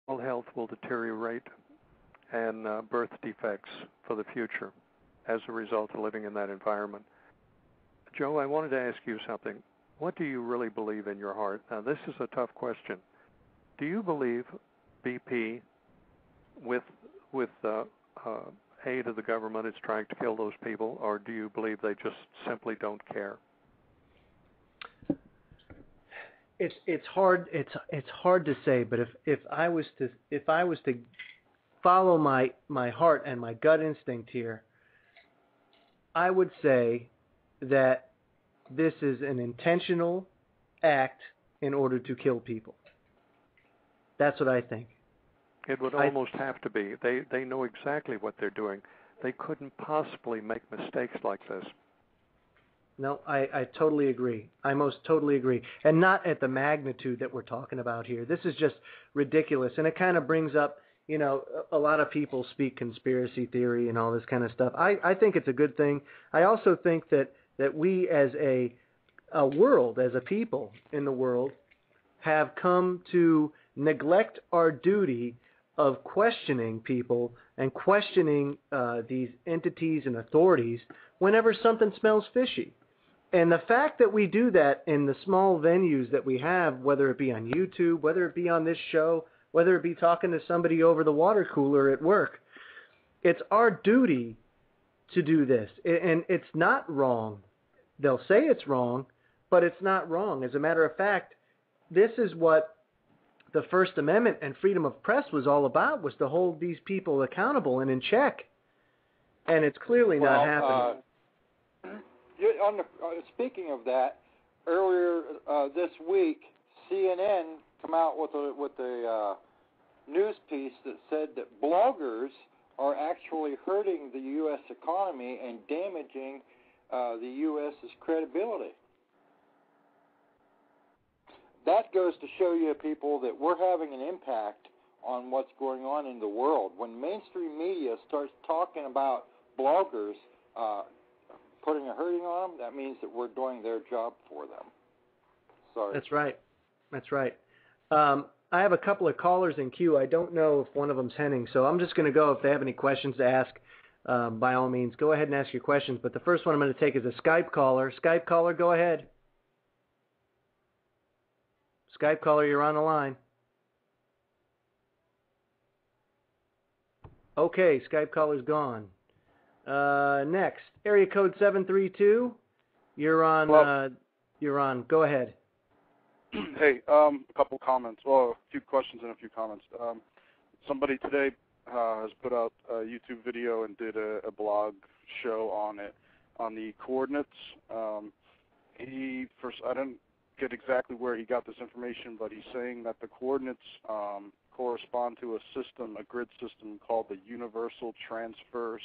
health will deteriorate and birth defects for the future as a result of living in that environment. Joe, I wanted to ask you something. What do you really believe in your heart? Now, this is a tough question. Do you believe BP, with aid of the government, is trying to kill those people, or do you believe they just simply don't care? It's hard to say, but if I was to follow my heart and my gut instinct here, I would say that this is an intentional act in order to kill people. That's what I think. It would almost have to be. They know exactly what they're doing. They couldn't possibly make mistakes like this. No, I totally agree. I most totally agree. And not at the magnitude that we're talking about here. This is just ridiculous. And it kind of brings up, a lot of people speak conspiracy theory and all this kind of stuff. I think it's a good thing. I also think that we as a world, as a people in the world, have come to neglect our duty of questioning people and questioning these entities and authorities whenever something smells fishy. And the fact that we do that in the small venues that we have, whether it be on YouTube, whether it be on this show, whether it be talking to somebody over the water cooler at work, it's our duty to do this. And it's not wrong. They'll say it's wrong, but it's not wrong. As a matter of fact, this is what the First Amendment and freedom of press was all about, was to hold these people accountable and in check. And it's clearly not happening. Speaking of that, earlier this week, CNN come out with a news piece that said that bloggers are actually hurting the U.S. economy and damaging the U.S.'s credibility. That goes to show you, people, that we're having an impact on what's going on in the world. When mainstream media starts talking about bloggers putting a hurting on them, that means that we're doing their job for them. Sorry. That's right. That's right. I have a couple of callers in queue. I don't know if one of them's Henning, so I'm just going to go. If they have any questions to ask, by all means, go ahead and ask your questions. But the first one I'm going to take is a Skype caller. Skype caller, go ahead. Skype caller, you're on the line. Okay, Skype caller's gone. Next, area code 732. You're on. Hello. You're on. Go ahead. Hey, a couple comments. Well, a few questions and a few comments. Somebody today has put out a YouTube video and did a blog show on it, on the coordinates. I didn't get exactly where he got this information, but he's saying that the coordinates correspond to a system, a grid system called the Universal Transverse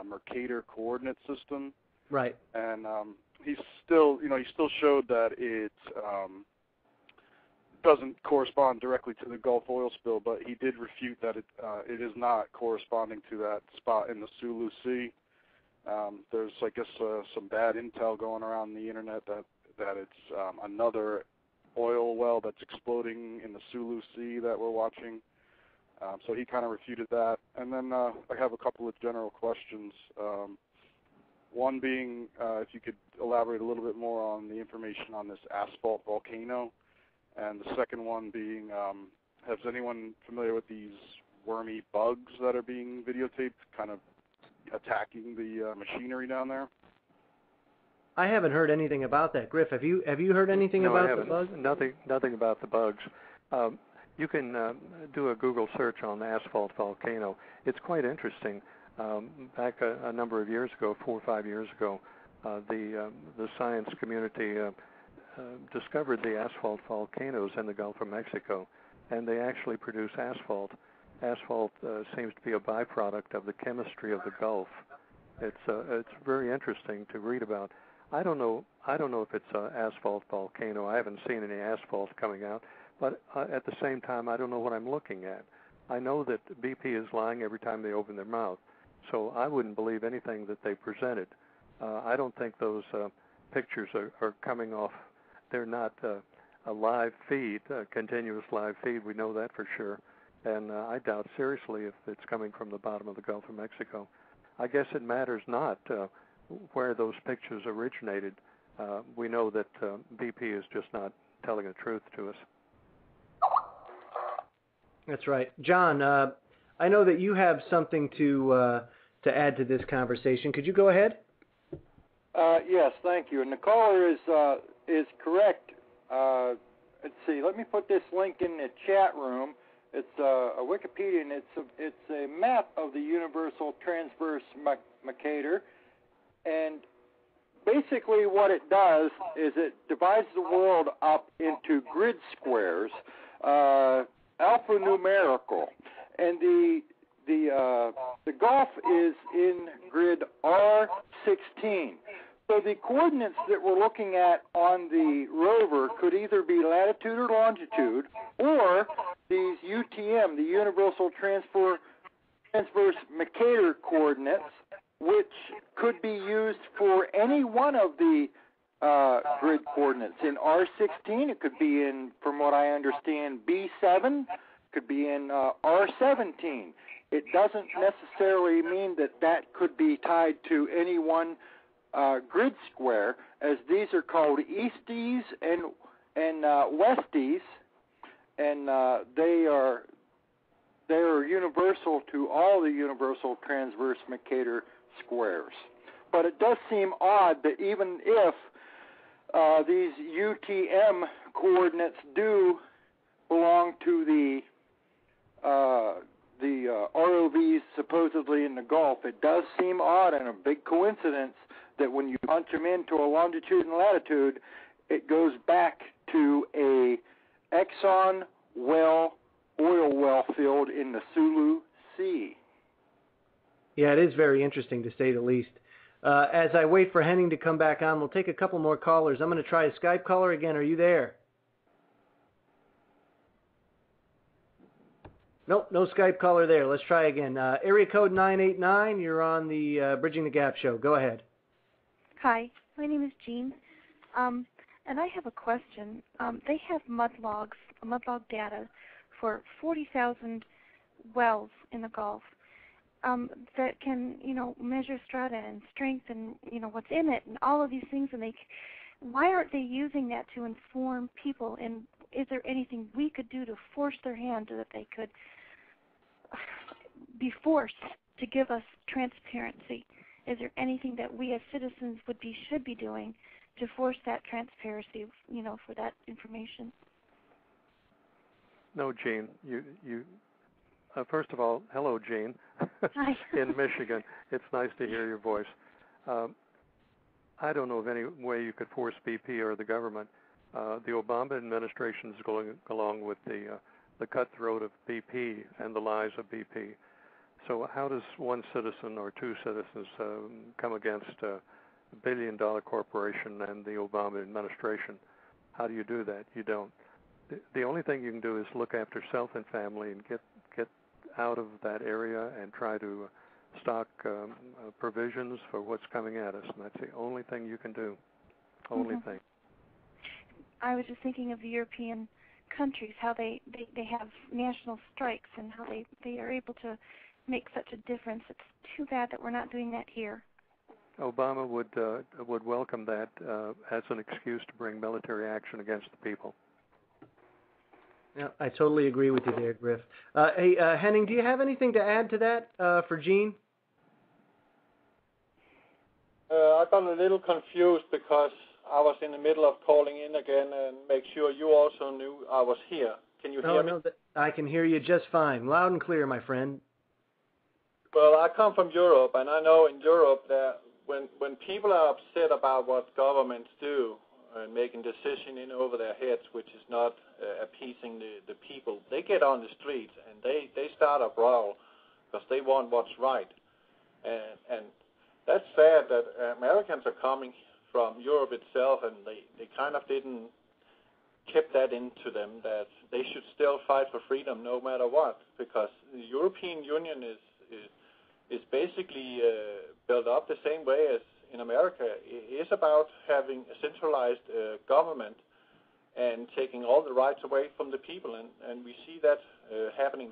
Mercator Coordinate System. Right. And he still showed that it doesn't correspond directly to the Gulf oil spill, but he did refute that it is not corresponding to that spot in the Sulu Sea. There's, I guess, some bad intel going around the internet that it's another oil well that's exploding in the Sulu Sea that we're watching. So he kind of refuted that. And then I have a couple of general questions. One being, if you could elaborate a little bit more on the information on this asphalt volcano. And the second one being, is anyone familiar with these wormy bugs that are being videotaped kind of attacking the machinery down there? I haven't heard anything about that. Griff, have you heard anything about the bugs? Nothing about the bugs. You can do a Google search on the asphalt volcano. It's quite interesting. Back a number of years ago, 4 or 5 years ago, the science community discovered the asphalt volcanoes in the Gulf of Mexico, and they actually produce asphalt. Asphalt seems to be a byproduct of the chemistry of the Gulf. It's very interesting to read about. I don't know if it's an asphalt volcano. I haven't seen any asphalt coming out, but at the same time, I don't know what I'm looking at. I know that BP is lying every time they open their mouth, so I wouldn't believe anything that they presented. I don't think those pictures are coming off. They're not a live feed, a continuous live feed. We know that for sure. and I doubt seriously if it's coming from the bottom of the Gulf of Mexico. I guess it matters not where those pictures originated. We know that BP is just not telling the truth to us. That's right. John, I know that you have something to add to this conversation. Could you go ahead? Yes, thank you. And the caller is correct. Let's see. Let me put this link in the chat room. It's a Wikipedia, and it's a map of the universal transverse Mercator. And basically what it does is it divides the world up into grid squares, alphanumerical. And the Gulf is in grid R16. So the coordinates that we're looking at on the rover could either be latitude or longitude, or these UTM, the Universal Transverse Mercator coordinates, which could be used for any one of the grid coordinates. In R16, it could be in, from what I understand, B7, could be in R17. It doesn't necessarily mean that could be tied to any one grid square, as these are called easties and westies, and they are universal to all the universal transverse Mercator squares. But it does seem odd that even if these UTM coordinates do belong to the ROVs supposedly in the Gulf, it does seem odd and a big coincidence that when you punch them into a longitude and latitude, it goes back to a Exxon oil well field in the Sulu Sea. Yeah, it is very interesting to say the least. As I wait for Henning to come back on, we'll take a couple more callers. I'm going to try a Skype caller again. Are you there? Nope, no Skype caller there. Let's try again. Area code 989, you're on the Bridging the Gap show. Go ahead. Hi, my name is Jean, and I have a question. They have mud log data for 40,000 wells in the Gulf that can, measure strata and strength and, what's in it and all of these things. And why aren't they using that to inform people? And is there anything we could do to force their hand so that they could be forced to give us transparency? Is there anything that we as citizens should be doing to force that transparency, for that information? No, Gene. You first of all, hello, Gene. Hi. In Michigan. It's nice to hear your voice. I don't know of any way you could force BP or the government. The Obama administration is going along with the cutthroat of BP and the lies of BP. So how does one citizen or two citizens come against a billion-dollar corporation and the Obama administration? How do you do that? You don't. The only thing you can do is look after self and family and get out of that area and try to stock provisions for what's coming at us. And that's the only thing you can do. Only thing. I was just thinking of the European countries, how they have national strikes and how they are able to make such a difference. It's too bad that we're not doing that here. Obama would welcome that as an excuse to bring military action against the people. Yeah, I totally agree with you there, Griff. Hey, Henning, do you have anything to add to that for Gene? I got a little confused because I was in the middle of calling in again and make sure you also knew I was here. Can you hear me? No, I can hear you just fine. Loud and clear, my friend. Well, I come from Europe, and I know in Europe that when people are upset about what governments do and making decisions in over their heads, which is not appeasing the people, they get on the streets and they start a brawl because they want what's right. And that's sad that Americans are coming from Europe itself, and they kind of didn't keep that into them, that they should still fight for freedom no matter what, because the European Union is basically built up the same way as in America. It is about having a centralized government and taking all the rights away from the people, and we see that happening